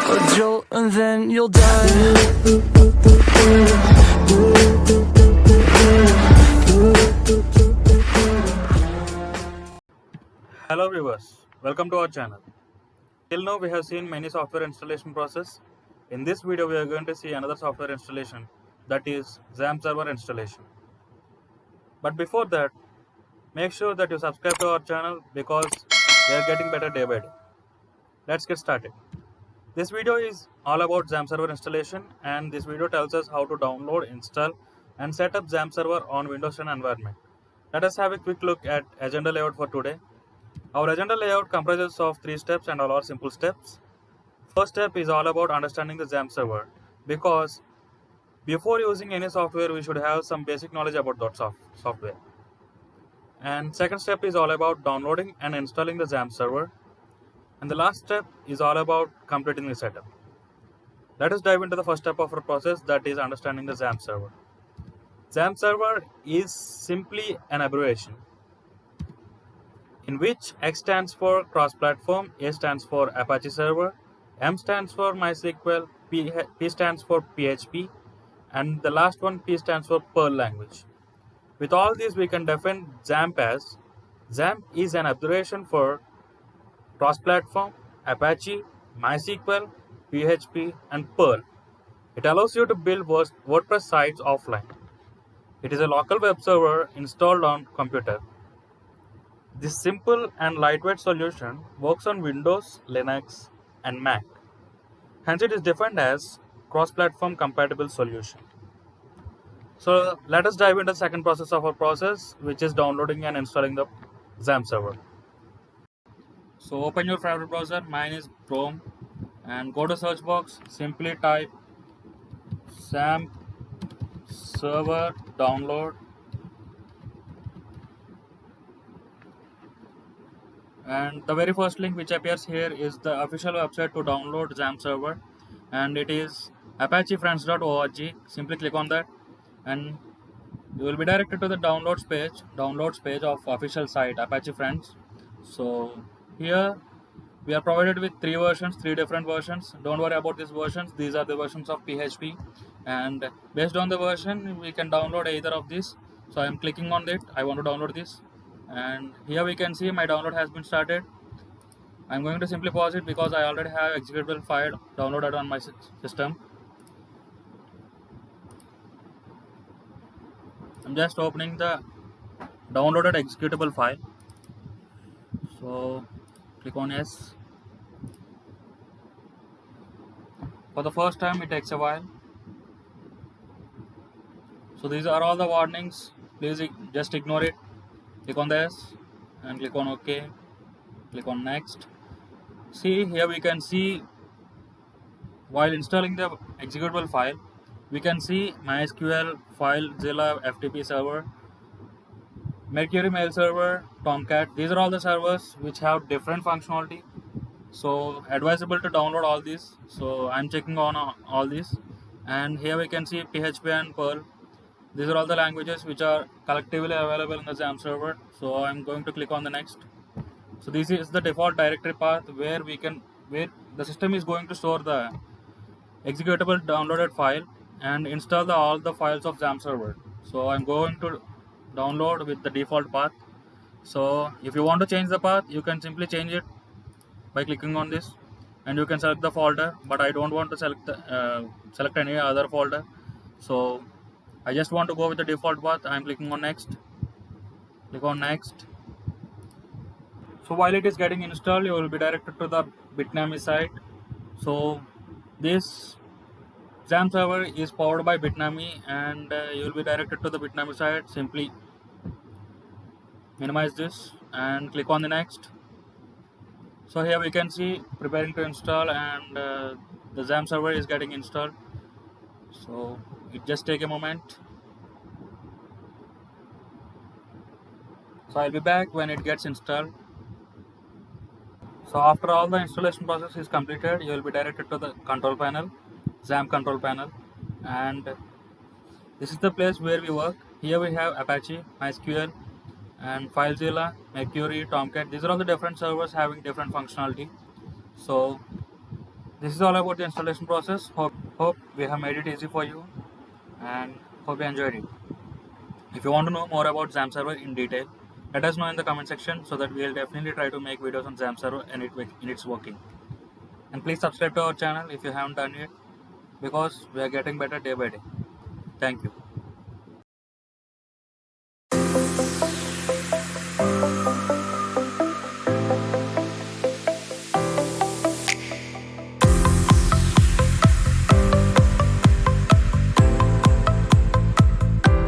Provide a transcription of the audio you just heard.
a jolt and then you'll die. Hello viewers, welcome to our channel. Till now we have seen many software installation process. In this video we are going to see another software installation, that is XAMPP Server Installation. But before that, make sure that you subscribe to our channel because we are getting better day by day. Let's get started. This video is all about XAMPP Server installation, and this video tells us how to download, install and set up XAMPP Server on Windows 10 environment. Let us have a quick look at agenda layout for today. Our agenda layout comprises of 3 steps and all are simple steps. First step is all about understanding the XAMPP server, because before using any software we should have some basic knowledge about that software. And second step is all about downloading and installing the XAMPP server. And the last step is all about completing the setup. Let us dive into the first step of our process, that is understanding the XAMPP server. XAMPP server is simply an abbreviation in which X stands for cross-platform, A stands for Apache Server, M stands for MySQL, P stands for PHP, and the last one P stands for Perl language. With all these we can define XAMPP as XAMPP is an abbreviation for cross-platform, Apache, MySQL, PHP and Perl. It allows you to build WordPress sites offline. It is a local web server installed on computer. This simple and lightweight solution works on Windows, Linux and Mac. Hence it is defined as cross-platform compatible solution. So let us dive into the second process of our process, which is downloading and installing the XAMPP server. So open your favorite browser, mine is Chrome, and go to search box, simply type XAMPP Server download, and the very first link which appears here is the official website to download XAMPP server, and it is apachefriends.org. Simply click on that and you will be directed to the downloads page of official site Apache Friends. So here we are provided with 3 different versions. Don't worry about these versions, these are the versions of PHP, and based on the version we can download either of these. So I am clicking on it, I want to download this, and here we can see my download has been started. I'm going to simply pause it because I already have executable file downloaded on my system. I'm just opening the downloaded executable file. So click on yes. For the first time it takes a while. So these are all the warnings, please just ignore it. Click on this and click on OK, click on next. See, here we can see while installing the executable file, we can see MySQL, FileZilla, FTP server, Mercury mail server, Tomcat. These are all the servers which have different functionality. So advisable to download all these. So I'm checking on all these, and here we can see PHP and Perl. These are all the languages which are collectively available in the XAMPP server. So I'm going to click on the next. So this is the default directory path where the system is going to store the executable downloaded file and install all the files of XAMPP server. So I'm going to download with the default path. So if you want to change the path, you can simply change it by clicking on this, and you can select the folder, but I don't want to select any other folder. So I just want to go with the default path. I'm clicking on next. Click on next. So while it is getting installed, you will be directed to the Bitnami site. So this XAMPP server is powered by Bitnami, and you will be directed to the Bitnami site. Simply minimize this and click on the next. So here we can see preparing to install, and the XAMPP server is getting installed. So it just take a moment. So I'll be back when it gets installed. So after all the installation process is completed, you will be directed to the control panel, XAMPP control panel, and this is the place where we work. Here we have Apache, MySQL, and FileZilla, Mercury, Tomcat. These are all the different servers having different functionality. So This is all about the installation process. Hope we have made it easy for you, and hope you enjoyed it. If you want to know more about XAMPP Server in detail, let us know in the comment section so that we will definitely try to make videos on XAMPP Server and its working. And please subscribe to our channel if you haven't done it, because we are getting better day by day. Thank you.